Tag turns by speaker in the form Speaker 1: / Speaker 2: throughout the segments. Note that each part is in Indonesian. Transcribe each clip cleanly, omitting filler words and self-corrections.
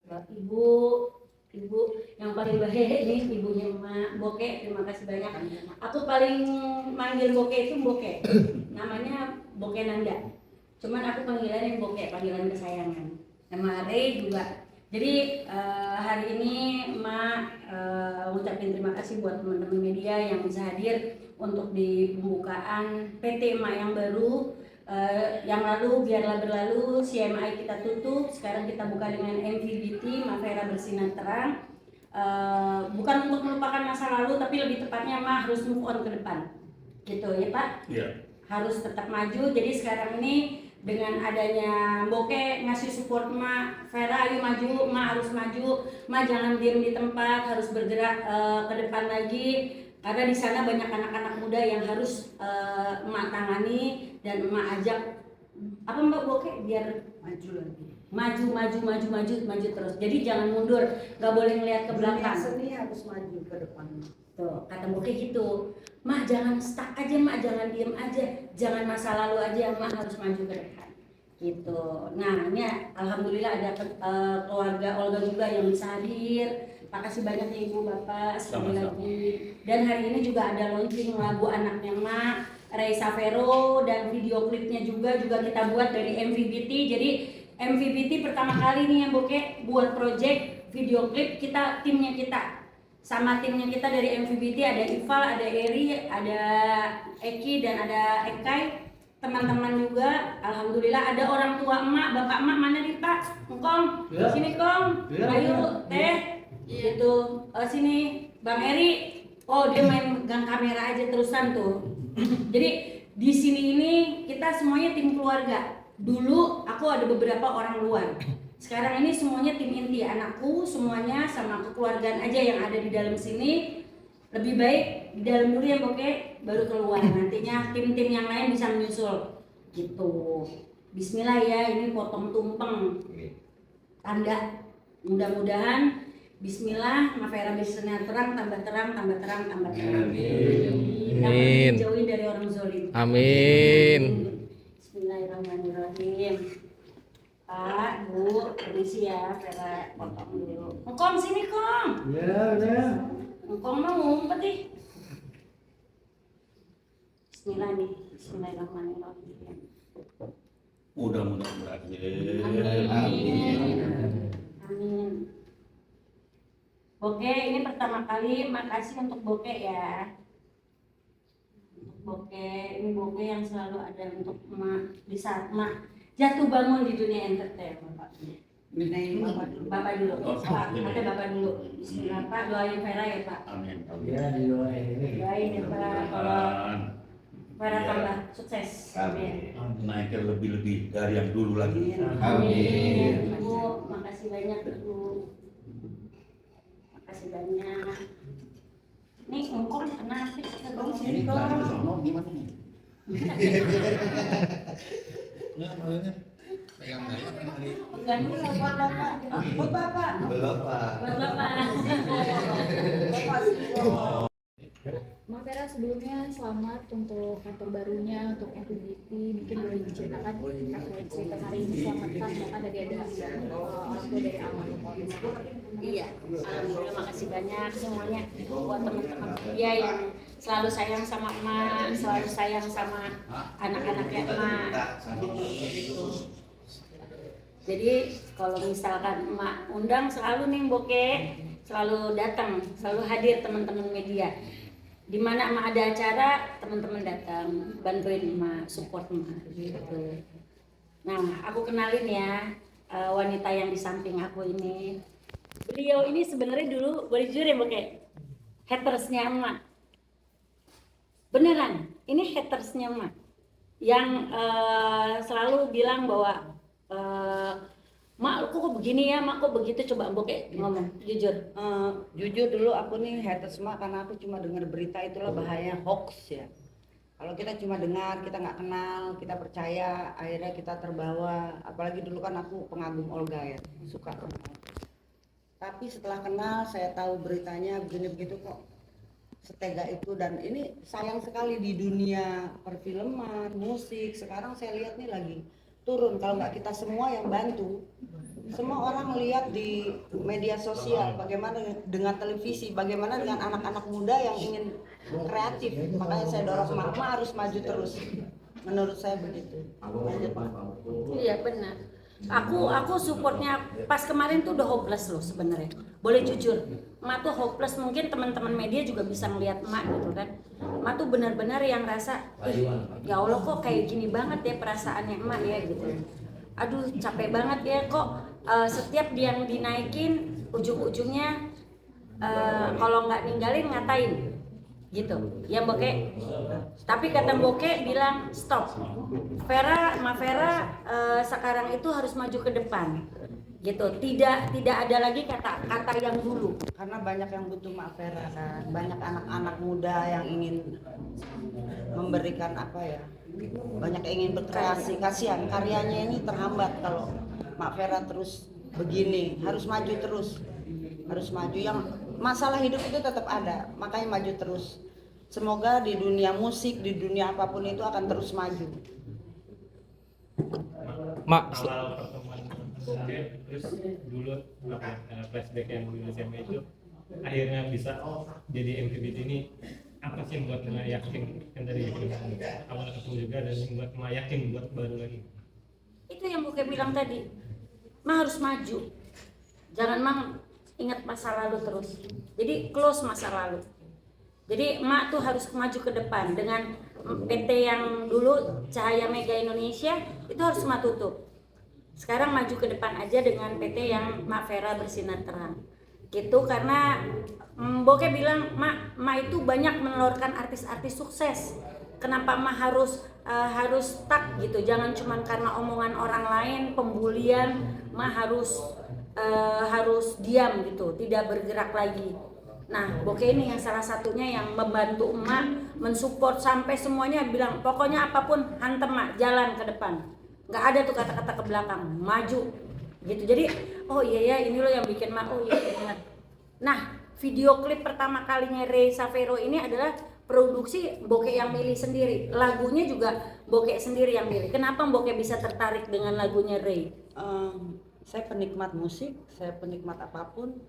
Speaker 1: Ibu, ibu yang paling baik ini ibunya Mak Boke, terima kasih banyak. Aku paling manggil Boke itu Boke, namanya Boke Nanda. Cuman aku panggilannya Boke, panggilan kesayangan. Nama Ray juga. Jadi hari ini Mak ngucapin terima kasih buat teman-teman media yang bisa hadir untuk di pembukaan PT Mak yang baru. Yang lalu biarlah berlalu, CMI kita tutup, sekarang kita buka dengan MVBT, Mavera Bersinar Terang. Bukan untuk melupakan masa lalu, tapi lebih tepatnya mah harus move on ke depan, gitu ya Pak? Iya. Harus tetap maju. Jadi sekarang ini dengan adanya Boke ngasih support Mak, Vera ayo maju, Mak harus maju, Mak jangan diem di tempat, harus bergerak ke depan lagi. Karena di sana banyak anak-anak muda yang harus Emak tangani dan Emak ajak apa Mbak Boke biar maju lagi. Maju terus. Jadi jangan mundur, nggak boleh ngelihat ke belakang. Seni harus maju ke depan. Tuh, kata Boke gitu. Mah jangan stuck aja, Mak, jangan diem aja, jangan masa lalu aja, Mak harus maju ke depan. Gitu. Nah, ini alhamdulillah ada keluarga Olga juga yang bisa hadir. Makasih banyak ya Ibu Bapak sekali lagi. Dan hari ini juga ada launching lagu anaknya Mak, Reisa Vero, dan video klipnya juga kita buat dari MVBT. Jadi MVBT pertama kali nih yang Boke buat project video klip kita, timnya kita. Sama timnya kita dari MVBT ada Ival, ada Eri, ada Eki, dan ada Ekai. Teman-teman juga, alhamdulillah ada orang tua emak, bapak emak mana nih Pak? Kong, ya. Sini Kong, ya, ayo teh, ya. Gitu. Sini Bang Eri, oh dia main gang kamera aja terusan tuh. Jadi di sini ini kita semuanya tim keluarga. Dulu aku ada beberapa orang luar. Sekarang ini semuanya tim inti, anakku semuanya sama kekeluargaan aja yang ada di dalam sini. Lebih baik di dalam dulu ya Boke, baru keluar. Nantinya tim-tim yang lain bisa menyusul. Gitu. Bismillah ya, ini potong tumpeng. Tanda. Mudah-mudahan Bismillah, Mavera Bersinar Terang, tambah terang, tambah terang, tambah terang. Amin. Jauhin dari orang zolim.
Speaker 2: Amin.
Speaker 1: Bismillahirrahmanirrahim. Pak, Bu, permisi ya, Vera potong dulu. Kong sini Kong.
Speaker 3: Ya, udah.
Speaker 1: Kong mau ngumpet nih. Bismillah nih, Bismillahirrahmanirrahim.
Speaker 3: Mudah-mudahan.
Speaker 1: Amin. Boke, ini pertama kali makasih untuk Boke ya. Untuk Boke, ini Boke yang selalu ada untuk Mak di saat Mak jatuh bangun di dunia entertainment Pak. Bapak dulu. Pak, kata Bapak dulu. Bismillah Pak, doain Vera ya Pak.
Speaker 3: Amin.
Speaker 1: Ya, doain ya Pak. Kalau Vera tambah sukses.
Speaker 3: Amin. Naik lebih-lebih dari yang dulu lagi.
Speaker 1: Amin. Ibu, makasih banyak Ibu. Makasih banyak. Nih, engkong kenapa sih?
Speaker 3: Gimana nih? Nggak, maksudnya pegang saya kali.
Speaker 1: Bukan dulu buat Bapak. Buat Bapak. Buat Bapak.
Speaker 4: Mak Vera, sebelumnya selamat untuk kantor barunya, untuk MVBT. Mungkin boleh diceritakan cerita hari ini diselamatkan, bahkan tadi ada orang tua dari almarhum.
Speaker 1: Iya, alhamdulillah makasih banyak semuanya buat teman-teman dia yang selalu sayang sama emak, selalu sayang sama anak-anaknya emak. Jadi kalau misalkan emak undang selalu nih Boke, selalu datang, selalu hadir teman-teman media. Di mana emak ada acara, teman-teman datang, bantuin emak, support emak gitu. Nah, aku kenalin ya wanita yang di samping aku ini. Beliau ini sebenarnya dulu boleh jujur ya Boke, hatersnya emak. Beneran, ini hatersnya emak yang selalu bilang bahwa Mak kok begini ya, Mak kok begitu, coba Boke ngomong jujur.
Speaker 5: Jujur dulu aku nih haters Mak karena aku cuma dengar berita itulah bahaya hoax ya. Kalau kita cuma dengar, kita nggak kenal, kita percaya, akhirnya kita terbawa. Apalagi dulu kan aku pengagum Olga ya, suka kenal. Tapi setelah kenal, saya tahu beritanya begini begitu kok setega itu, dan ini sayang sekali di dunia perfilman, musik. Sekarang saya lihat nih lagi turun kalau nggak kita semua yang bantu Semua orang lihat di media sosial, bagaimana dengan televisi, bagaimana dengan anak-anak muda yang ingin kreatif. Makanya saya dorong Mama harus maju terus. Menurut saya begitu. Lanjut, Mak.
Speaker 1: Iya benar. Aku supportnya pas kemarin tuh udah hopeless loh sebenarnya. Boleh jujur, emak tuh hopeless. Mungkin teman-teman media juga bisa ngeliat emak gitu kan. Emak tuh benar-benar yang rasa, ih ya Allah kok kayak gini banget ya perasaannya emak ya gitu. Aduh capek banget ya kok setiap dia yang dinaikin ujung-ujungnya kalau nggak ninggalin ngatain gitu. Yang Boke, tapi kata Boke bilang stop. Ma Vera sekarang itu harus maju ke depan gitu. Tidak ada lagi kata-kata yang dulu.
Speaker 5: Karena banyak yang butuh Mak Vera kan, banyak anak-anak muda yang ingin memberikan apa ya, banyak yang ingin berkreasi. Kasihan karyanya ini terhambat kalau Mak Vera terus begini. Harus maju terus, harus maju. Yang masalah hidup itu tetap ada, makanya maju terus. Semoga di dunia musik, di dunia apapun itu akan terus maju.
Speaker 2: Mak,
Speaker 6: Awal pertemuan terus dulu flashback yang di SMA itu akhirnya bisa jadi MVBT ini, apa sih yang buat Mak yakin kan dari awal ketemu juga dan yang buat Mak yakin buat baru lagi?
Speaker 1: Itu yang Boke bilang tadi, Ma harus maju. Jangan Ma ingat masa lalu terus. Jadi close masa lalu. Jadi emak tuh harus maju ke depan. Dengan PT yang dulu Cahaya Mega Indonesia itu harus emak tutup. Sekarang maju ke depan aja dengan PT yang Mak Vera bersinar terang. Gitu karena Boke bilang Mak itu banyak menelurkan artis-artis sukses. Kenapa Mak harus stuck gitu? Jangan cuma karena omongan orang lain, pembulian, Mak harus diam gitu, tidak bergerak lagi. Nah, Boke ini yang salah satunya yang membantu emak, mensupport sampai semuanya bilang pokoknya apapun hantem Mak, jalan ke depan. Nggak ada tuh kata-kata ke belakang, maju gitu. Jadi oh iya ya ini loh yang bikin Mak, oh iya benar. Nah, video klip pertama kalinya Ray Savero ini adalah produksi Boke yang milih sendiri. Lagunya juga Boke sendiri yang milih. Kenapa Boke bisa tertarik dengan lagunya Ray?
Speaker 5: Saya penikmat musik, saya penikmat apapun.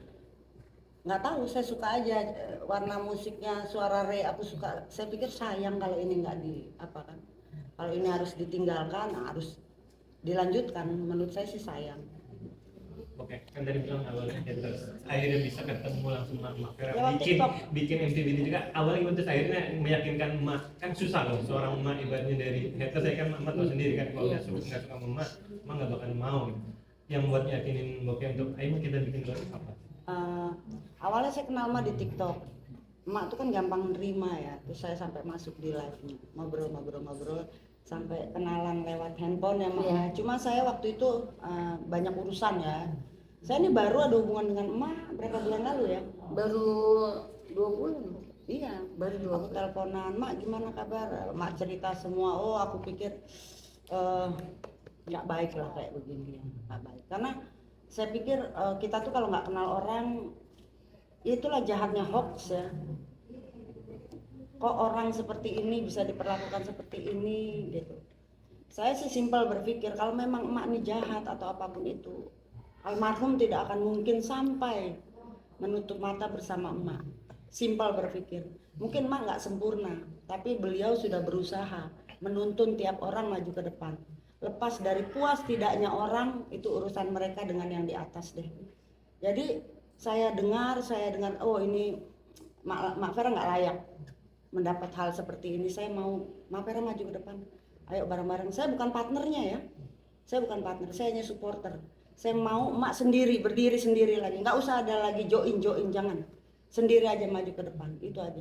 Speaker 5: Nggak tahu, saya suka aja warna musiknya, suara Ray aku suka. Saya pikir sayang kalau ini nggak kan, kalau ini harus ditinggalkan, harus dilanjutkan. Menurut saya sih sayang.
Speaker 6: Oke, kan tadi bilang awalnya haters, akhirnya bisa ketemu langsung Mak Vera,
Speaker 5: Lewat TikTok.
Speaker 6: bikin MVBT juga. Awalnya gimana, terus akhirnya meyakinkan Mak, kan susah loh seorang Mak ibaratnya dari haters. Saya kan Mak tahu sendiri kan kalau nggak suka sama Mak nggak bakal mau gitu. Yang buat yakinin Boke untuk ayo kita bikin lagu apa?
Speaker 5: Awalnya saya kenal Mak di TikTok. Mak tuh kan gampang nerima ya. Terus saya sampai masuk di live-nya, ngobrol sampai kenalan lewat handphone ya Mak.
Speaker 1: Iya.
Speaker 5: Cuma saya waktu itu banyak urusan ya. Saya ini baru ada hubungan dengan Mak berapa bulan lalu ya?
Speaker 1: Baru 2 bulan.
Speaker 5: Iya,
Speaker 1: Baru 2
Speaker 5: aku
Speaker 1: bulan.
Speaker 5: teleponan, Mak gimana kabar? Mak cerita semua. Oh, aku pikir nggak baik lah kayak begini, nggak baik. Karena saya pikir kita tuh kalau nggak kenal orang, itulah jahatnya hoax ya. Kok orang seperti ini bisa diperlakukan seperti ini gitu. Saya sih simpel berpikir kalau memang emak ini jahat atau apapun itu, almarhum tidak akan mungkin sampai menutup mata bersama emak. Simpel berpikir. Mungkin emak nggak sempurna, tapi beliau sudah berusaha menuntun tiap orang maju ke depan. Lepas dari puas tidaknya orang, itu urusan mereka dengan yang di atas deh. Jadi saya dengar oh ini Mak Vera nggak layak mendapat hal seperti ini. Saya mau Mak Vera maju ke depan, ayo bareng-bareng. Saya bukan partnernya ya, saya bukan partner, saya hanya supporter. Saya mau Mak sendiri, berdiri sendiri lagi, nggak usah ada lagi join, jangan, sendiri aja maju ke depan, itu aja.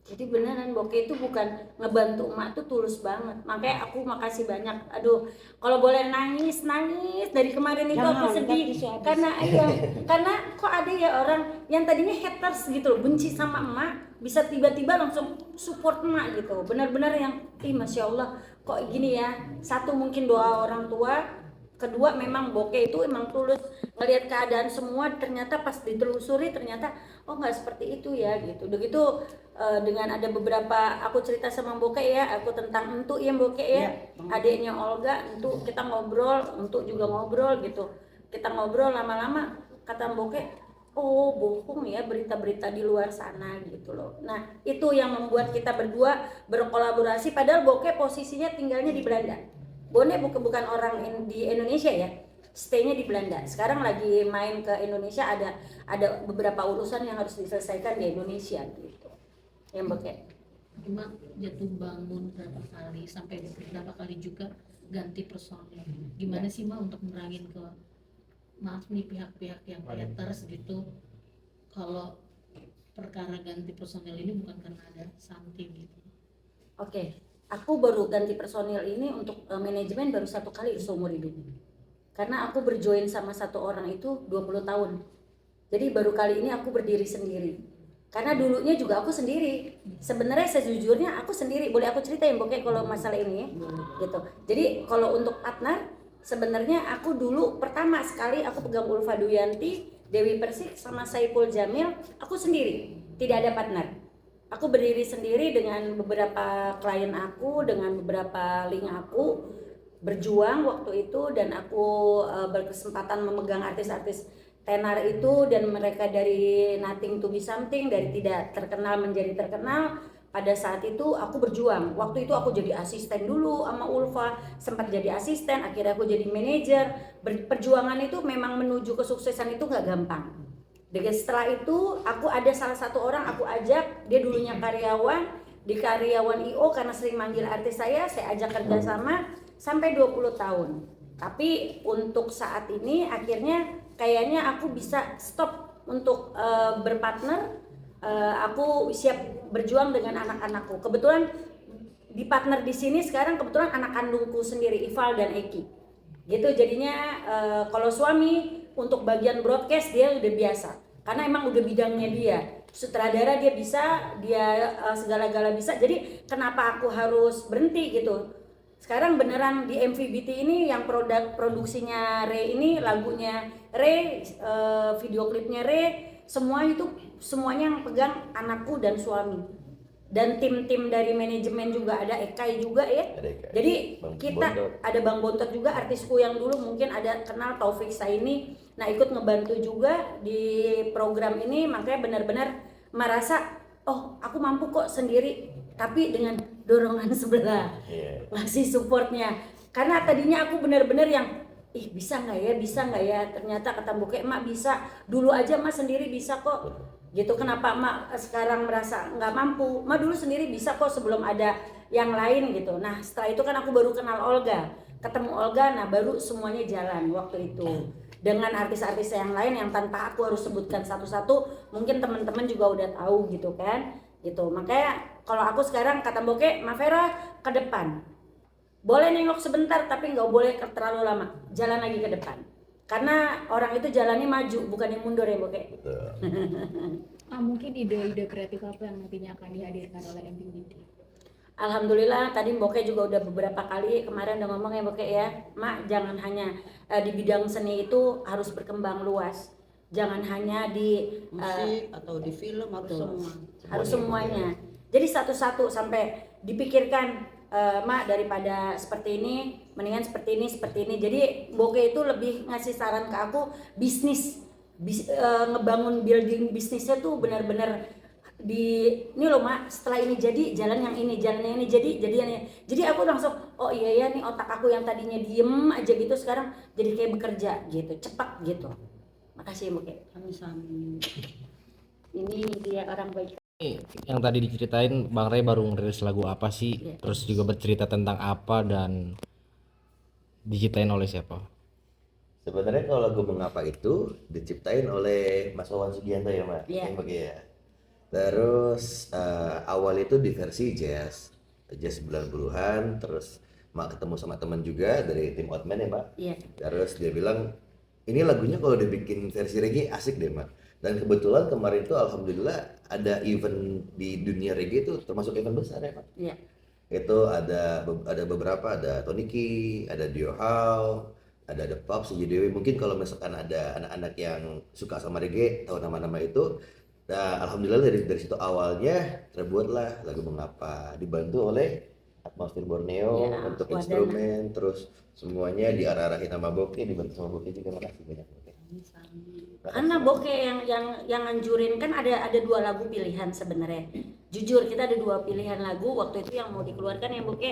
Speaker 1: Jadi beneran Boke itu bukan ngebantu emak tuh tulus banget. Makanya aku makasih banyak. Aduh, kalau boleh nangis dari kemarin itu
Speaker 5: Jangan,
Speaker 1: aku sedih
Speaker 5: nanti habis.
Speaker 1: karena kok ada ya orang yang tadinya haters gitu loh, benci sama emak, bisa tiba-tiba langsung support emak gitu. Benar-benar yang Masya Allah kok gini ya. Satu mungkin doa orang tua, kedua memang Boke itu emang tulus ngelihat keadaan semua, ternyata pas ditelusuri ternyata oh nggak seperti itu ya gitu. Begitu dengan ada beberapa aku cerita sama Boke ya, aku tentang Entu ya Boke ya, adiknya Olga, Entu kita ngobrol, Entu juga ngobrol gitu. kita ngobrol lama-lama kata Boke, oh bohong ya berita-berita di luar sana gitu loh. Nah itu yang membuat kita berdua berkolaborasi, padahal Boke posisinya tinggalnya di Belanda. Bone bukan orang di Indonesia ya, stay-nya di Belanda. Sekarang lagi main ke Indonesia, ada beberapa urusan yang harus diselesaikan di Indonesia gitu. Yang Boke.
Speaker 2: Cuma jatuh bangun berapa kali, sampai beberapa kali juga ganti personil. Gimana sih Mbak untuk nerangin ke, maaf nih, pihak-pihak yang haters gitu, kalau perkara ganti personil ini bukan karena ada something gitu.
Speaker 1: Oke, aku baru ganti personil ini untuk manajemen baru 1 kali seumur hidup. Karena aku berjoin sama satu orang itu 20 tahun. Jadi baru kali ini aku berdiri sendiri. Karena dulunya juga aku sendiri. Sebenarnya sejujurnya aku sendiri. Boleh aku ceritain Boke kalau masalah ini ya? Gitu. Jadi kalau untuk partner, sebenarnya aku dulu pertama sekali aku pegang Ulfa Duyanti, Dewi Persik sama Saipul Jamil, aku sendiri. Tidak ada partner. Aku berdiri sendiri dengan beberapa klien aku, dengan beberapa link aku, berjuang waktu itu, dan aku berkesempatan memegang artis-artis tenar itu, dan mereka dari nothing to be something, dari tidak terkenal menjadi terkenal. Pada saat itu aku berjuang. Waktu itu aku jadi asisten dulu sama Ulfa, sempat jadi asisten, akhirnya aku jadi manajer. Perjuangan itu memang menuju kesuksesan itu nggak gampang. Dan setelah itu aku ada salah satu orang aku ajak, dia dulunya karyawan di karyawan IO, karena sering manggil artis saya ajak kerjasama sampai 20 tahun. Tapi untuk saat ini akhirnya kayaknya aku bisa stop untuk berpartner. Aku siap berjuang dengan anak-anakku. Kebetulan di partner di sini sekarang kebetulan anak kandungku sendiri, Ival dan Eki. Gitu jadinya kalau suami untuk bagian broadcast dia udah biasa. Karena emang udah bidangnya dia. Sutradara dia bisa, dia segala-gala bisa. Jadi kenapa aku harus berhenti gitu? Sekarang beneran di MVBT ini yang produksinya Re ini, lagunya Re, video klipnya Re, semuanya yang pegang anakku dan suami. Dan tim-tim dari manajemen juga ada, Ekai juga ya. Jadi kita ada Bang Bontot juga, artisku yang dulu mungkin ada kenal, Taufik Saini. Nah ikut ngebantu juga di program ini, makanya benar-benar merasa oh aku mampu kok sendiri, tapi dengan dorongan sebelah, ngasih supportnya. Karena tadinya aku benar-benar yang bisa nggak ya, ternyata kata Boke, emak bisa, dulu aja emak sendiri bisa kok gitu. Kenapa emak sekarang merasa nggak mampu? Emak dulu sendiri bisa kok sebelum ada yang lain gitu. Nah setelah itu kan aku baru kenal Olga, ketemu Olga, nah baru semuanya jalan waktu itu. Dengan artis-artis yang lain yang tanpa aku harus sebutkan satu-satu, mungkin teman-teman juga udah tahu gitu kan, gitu. Makanya kalau aku sekarang kata Boke, Mavera ke depan, boleh nengok sebentar tapi nggak boleh terlalu lama, jalan lagi ke depan. Karena orang itu jalannya maju, bukan yang mundur ya Boke.
Speaker 4: Mungkin ide-ide kreatif apa yang nantinya akan dihadirkan oleh MVBT?
Speaker 1: Alhamdulillah tadi Boke juga udah beberapa kali kemarin udah ngomong ya Boke ya, Mak jangan hanya di bidang seni itu harus berkembang luas, jangan hanya di
Speaker 5: musik atau di film, harus semua.
Speaker 1: Harus semuanya. Jadi satu-satu sampai dipikirkan, Mak daripada seperti ini, mendingan seperti ini. Jadi Boke itu lebih ngasih saran ke aku, ngebangun building bisnisnya tuh benar-benar ini loh Mak, setelah ini jadi jalan yang ini jadi aku langsung oh iya ya nih, otak aku yang tadinya diem aja gitu sekarang jadi kayak bekerja gitu, cepat gitu. Makasih Boke.
Speaker 5: Sami-sami.
Speaker 1: Ini dia orang baik.
Speaker 7: Yang tadi diceritain Bang Ray baru ngerilis lagu apa sih? Terus juga bercerita tentang apa dan diciptain oleh siapa?
Speaker 8: Sebenarnya kalau lagu Mengapa itu diciptain oleh Mas Wawan Sugianto ya Mbak?
Speaker 1: Iya.
Speaker 8: Ya. Terus awal itu di versi jazz 90-an, terus Mak ketemu sama teman juga dari tim Outman ya Mbak.
Speaker 1: Iya.
Speaker 8: Terus dia bilang ini lagunya kalau dibikin versi reggae asik deh Mak. Dan kebetulan kemarin itu alhamdulillah ada event di dunia reggae itu termasuk event besar ya Pak.
Speaker 1: Iya.
Speaker 8: Itu ada beberapa, ada Tony Ki, ada Dio How, ada The Pops, CJ Dewi. Mungkin kalau misalkan ada anak-anak yang suka sama reggae tahu nama-nama itu. Nah, alhamdulillah dari situ awalnya terbuatlah lagu Mengapa, dibantu oleh atmosfer Borneo
Speaker 1: Ya,
Speaker 8: untuk
Speaker 1: wadana.
Speaker 8: instrumen, terus semuanya diarah-arahin sama Boke, dibantu sama Boke juga. Makasih banyak Boke.
Speaker 1: Karena Boke yang nganjurin kan ada 2 lagu pilihan sebenarnya. Jujur kita ada 2 pilihan lagu waktu itu yang mau dikeluarkan yang Boke.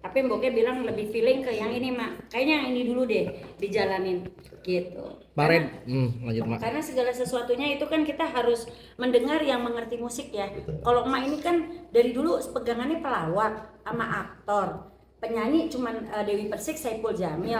Speaker 1: Tapi Boke bilang lebih feeling ke yang ini Mak. Kayaknya yang ini dulu deh dijalanin gitu.
Speaker 7: Bang Red,
Speaker 1: Karena-
Speaker 7: lanjut Mak.
Speaker 1: Karena segala sesuatunya itu kan kita harus mendengar yang mengerti musik ya. Kalau emak ini kan dari dulu pegangannya pelawak sama aktor. Penyanyi cuman Dewi Persik, Saipul Jamil,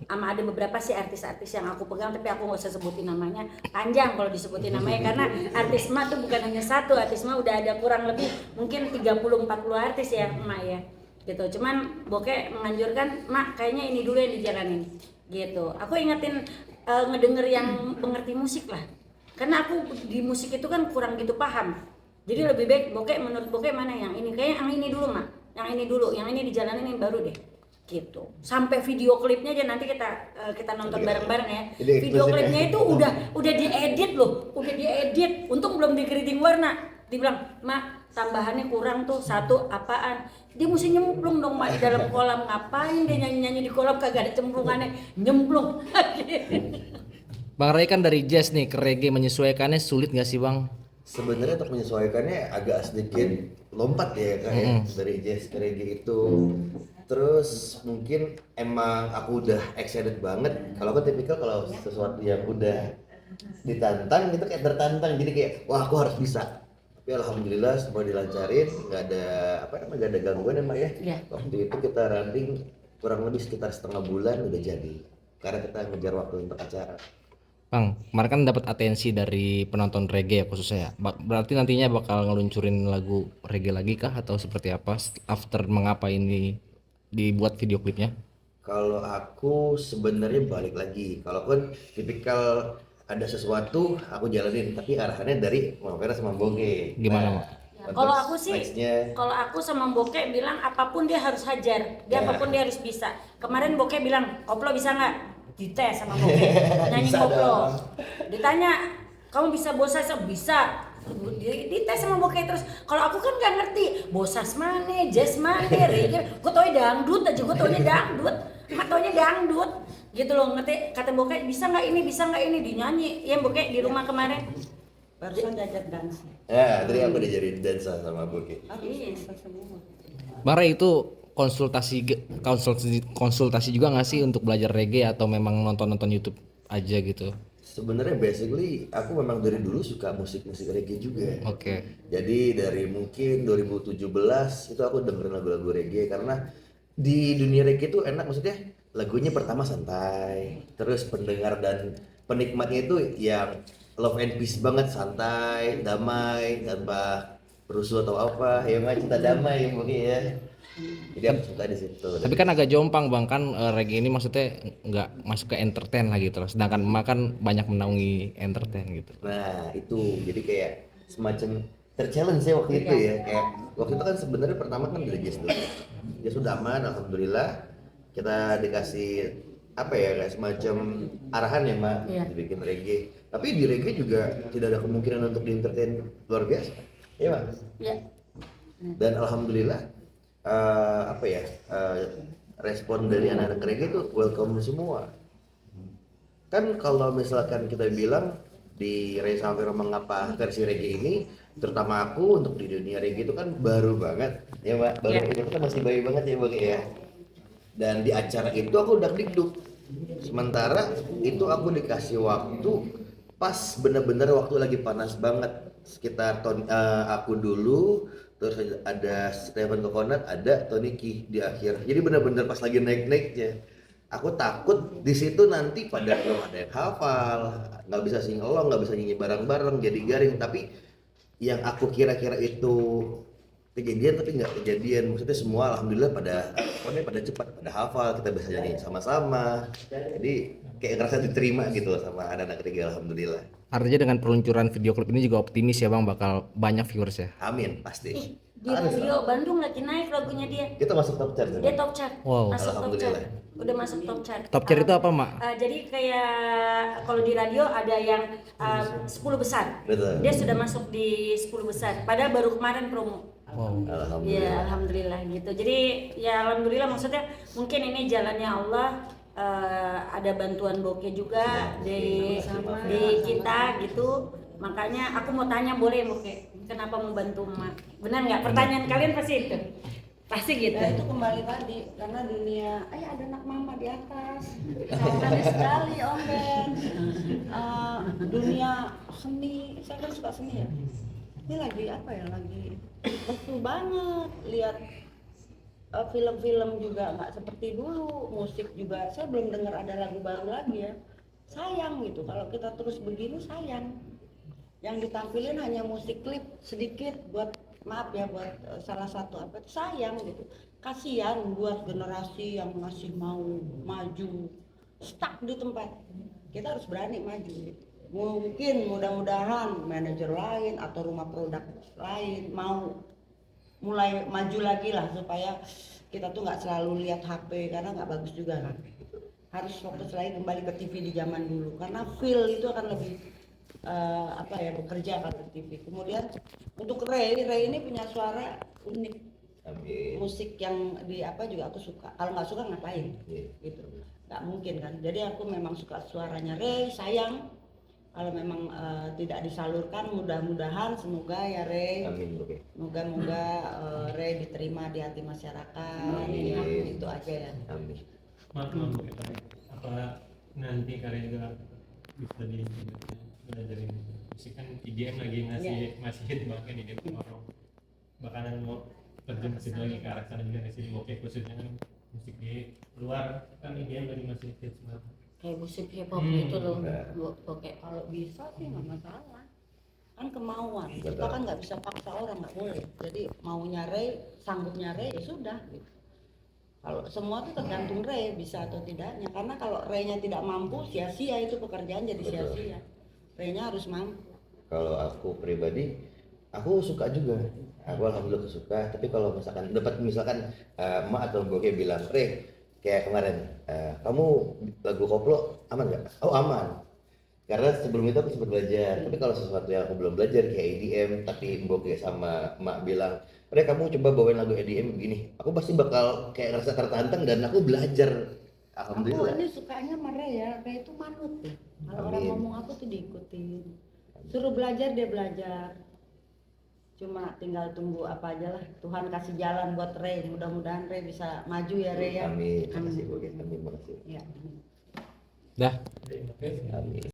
Speaker 1: sama ada beberapa sih artis-artis yang aku pegang tapi aku nggak usah sebutin namanya, panjang kalau disebutin namanya karena artis emak tuh bukan hanya satu, artis emak udah ada kurang lebih mungkin 30-40 artis ya emak ya gitu. Cuman Boke menganjurkan mak kayaknya ini dulu yang dijalanin gitu. Aku ingetin ngedenger yang pengerti musik lah karena aku di musik itu kan kurang gitu paham, jadi lebih baik Boke, menurut Boke mana yang ini, kayaknya yang ini dulu mak, yang ini dulu, yang ini dijalanin yang baru deh gitu. Sampai video klipnya aja nanti kita nonton bareng-bareng ya.
Speaker 8: Ini
Speaker 1: Video
Speaker 8: eksklusif
Speaker 1: klipnya
Speaker 8: ya?
Speaker 1: itu udah diedit loh, udah diedit. Untung belum di keriting warna. Dibilang, "Mak, tambahannya kurang tuh satu apaan?" Dia mesti nyemplung dong mak di dalam kolam. Ngapain dia nyanyi-nyanyi di kolam kagak ada cemplungannya, nyemplung.
Speaker 7: Bang Ray kan dari jazz nih ke reggae, menyesuaikannya sulit nggak sih Bang?
Speaker 8: Sebenarnya untuk menyesuaikannya agak sedikit lompat ya Kak ya, dari jazz ke reggae itu. Terus mungkin emang aku udah excited banget. Kalau aku tipikal kalau sesuatu yang udah ditantang itu kayak tertantang, jadi kayak wah aku harus bisa. Tapi alhamdulillah semua dilancarin, nggak ada nggak ada gangguan ya Mbak ya.
Speaker 1: Iya.
Speaker 8: Waktu itu kita running kurang lebih sekitar setengah bulan udah jadi. Karena kita ngejar waktu untuk acara.
Speaker 7: Bang, kemarin kan dapat atensi dari penonton reggae ya khususnya ya. Berarti nantinya bakal ngeluncurin lagu reggae lagi kah atau seperti apa after mengapa ini dibuat video klipnya?
Speaker 8: Kalau aku sebenarnya balik lagi. Kalau kan tipikal ada sesuatu aku jalanin, tapi arahannya dari Mama Vera sama Boge.
Speaker 7: Gimana, Mak?
Speaker 1: Ya, kalau aku sih,
Speaker 8: nextnya
Speaker 1: kalau aku sama Boke bilang apapun dia harus hajar, dia
Speaker 8: Ya.
Speaker 1: apapun dia harus bisa. Kemarin Boke bilang, koplo bisa nggak? Dites sama Boke, nyanyi
Speaker 8: Bisa
Speaker 1: koplo.
Speaker 8: dong.
Speaker 1: Ditanya, kamu bisa bosas? Bisa. Dites sama Boke terus. Kalau aku kan nggak ngerti, bosas mana, jazz mana, reggae. Gue taunya dangdut aja, gue taunya dangdut. Emak taunya dangdut. Gitu loh, ngerti? Kata Boke, bisa nggak ini, bisa nggak ini, dinyanyi. Ya Boke di rumah kemarin.
Speaker 5: Barusan diajak dansa.
Speaker 8: ya, tadi aku diajarin dansa sama Boge.
Speaker 1: Iya.
Speaker 7: Bang Ray itu konsultasi juga nggak sih untuk belajar reggae atau memang nonton YouTube aja gitu?
Speaker 8: Sebenarnya basically aku memang dari dulu suka musik-musik reggae juga.
Speaker 7: Oke.
Speaker 8: Jadi dari mungkin 2017 itu aku dengerin lagu-lagu reggae karena di dunia reggae itu enak, maksudnya lagunya pertama santai, terus pendengar dan penikmatnya itu yang love and peace banget, santai, damai, tanpa rusuh atau apa, ya mah cinta damai mungkin ya. Jadi aku suka di situ.
Speaker 7: Tapi kan agak jompang Bang, kan reggae ini maksudnya nggak masuk ke entertain lah gitu loh. Sedangkan emak kan banyak menaungi entertain gitu.
Speaker 8: Nah itu jadi kayak semacam terchallenge ya waktu itu ya, kayak waktu itu kan sebenarnya pertama kan dari jazz dulu. Jazz sudah aman, alhamdulillah. Kita dikasih apa ya, kayak semacam arahan ya Mbak,
Speaker 1: Iya.
Speaker 8: dibikin reggae. Tapi di reggae juga tidak ada kemungkinan untuk di entertain luar biasa, ya Mbak.
Speaker 1: Ya.
Speaker 8: Dan alhamdulillah respon dari anak-anak reggae itu welcome semua. Kan kalau misalkan kita bilang di Ray Samvera mengapa versi reggae ini, terutama aku untuk di dunia reggae itu kan baru banget ya Mbak, baru itu kita masih bayi banget ya Mbak ya. Dan di acara itu aku udah dikduk, sementara itu aku dikasih waktu pas bener-bener waktu lagi panas banget, sekitar aku dulu, terus ada Stephen Coconut, ada Tony Ki di akhir. Jadi bener-bener pas lagi naik-naiknya. Aku takut di situ nanti pada belum ada yang hafal, nggak bisa sing along, nggak bisa nyanyi bareng-bareng, jadi garing. Tapi yang aku kira-kira itu kejadian tapi nggak kejadian. Maksudnya semua alhamdulillah pada cepat, pada hafal, kita bisa nyanyi sama-sama. Jadi kayak ngerasa diterima gitu sama anak-anak reggae, alhamdulillah.
Speaker 7: Artinya dengan peluncuran video klip ini juga optimis ya Bang bakal banyak viewers ya.
Speaker 8: Amin pasti.
Speaker 1: Di radio Bandung lagi naik lagunya dia.
Speaker 8: Kita masuk top chart.
Speaker 1: Dia top chart.
Speaker 7: Wow.
Speaker 1: Masuk top chart.
Speaker 8: Alhamdulillah.
Speaker 1: Udah masuk top chart.
Speaker 7: Top chart itu apa Mak?
Speaker 1: Jadi kayak kalau di radio ada yang 10 besar.
Speaker 8: Betul.
Speaker 1: Dia sudah masuk di 10 besar. Padahal baru kemarin promo.
Speaker 7: Wow.
Speaker 1: Iya,
Speaker 8: Alhamdulillah.
Speaker 1: alhamdulillah gitu. Jadi ya alhamdulillah, maksudnya mungkin ini jalannya Allah, ada bantuan Boke juga di kita gitu. Makanya aku mau tanya, boleh Boke, kenapa mau bantu emak? Benar nggak? Pertanyaan kalian pasti itu. Pasti gitu.
Speaker 5: Ya itu kembali tadi, karena dunia, ada anak mama di atas, aneh sekali Om Ben. Dunia seni, saya kan suka seni ya. Ini lagi apa ya, lagi betul banget. Lihat film-film juga nggak seperti dulu, musik juga, saya belum dengar ada lagu baru lagi ya. Sayang gitu, kalau kita terus begini sayang. Yang ditampilin hanya musik klip sedikit buat, maaf ya, buat salah satu apa, sayang gitu. Kasihan buat generasi yang masih mau maju, stuck di tempat. Kita harus berani maju gitu. Mungkin mudah-mudahan manajer lain atau rumah produk lain mau mulai maju lagi lah, supaya kita tuh nggak selalu lihat HP, karena nggak bagus juga kan. Harus fokus lagi kembali ke TV di zaman dulu, karena feel itu akan lebih bekerja kan di TV. Kemudian untuk Ray ini punya suara unik.
Speaker 8: Amin.
Speaker 5: Musik yang di apa juga aku suka. Kalau nggak suka ngapain? Gitu. Nggak mungkin kan. Jadi aku memang suka suaranya Ray. Sayang kalau memang tidak disalurkan. Mudah-mudahan semoga ya Ray.
Speaker 8: Amin. Oke.
Speaker 5: Moga-moga Ray diterima di hati masyarakat.
Speaker 8: Amin.
Speaker 5: Ya, itu aja ya.
Speaker 8: Amin.
Speaker 6: Maaf kita apa nanti kalian juga bisa belajarin musik kan, IDM lagi masih hit banget nih, IDM orang bakalan mau terjun musik lagi ke arah sana juga, ngasih Boke khususnya kan musik di luar kan IDM lagi masih hit banget.
Speaker 1: Kayak musik hip hop gitu loh,
Speaker 8: Nah.
Speaker 1: Boke.
Speaker 5: Kalau bisa sih nggak masalah, kan kemauan. Kita
Speaker 8: Betul.
Speaker 5: kan nggak bisa paksa orang, nggak boleh. Jadi maunya Ray, sanggupnya Ray, ya sudah gitu. Kalau semua itu tergantung Ray bisa atau tidaknya, karena kalau Ray-nya tidak mampu, sia-sia itu pekerjaan, jadi
Speaker 8: Betul.
Speaker 5: sia-sia. Ray-nya harus mampu.
Speaker 8: Kalau aku pribadi, aku suka juga. Aku alhamdulillah suka. Tapi kalau misalkan dapat emak atau Boke bilang, kayak kemarin, kamu lagu koplo aman nggak? Oh aman. Karena sebelum itu aku sempat belajar. Tapi kalau sesuatu yang aku belum belajar kayak EDM, tapi Boke sama emak bilang, kamu coba bawain lagu EDM begini. Aku pasti bakal kayak ngerasa tertantang dan aku belajar.
Speaker 5: Aku
Speaker 8: Alhamdulillah.
Speaker 5: ini sukanya sama Ray ya. Ray itu manut tuh. Kalau orang
Speaker 8: Amin.
Speaker 5: ngomong apa tuh diikutin. Suruh belajar dia belajar. Cuma tinggal tunggu apa aja lah. Tuhan kasih jalan buat Ray. Mudah-mudahan Ray bisa maju ya Ray ya.
Speaker 8: Amin. Terima kasih Boke. Amin. Makasih.
Speaker 5: Ya.
Speaker 7: Dah.
Speaker 8: Amin.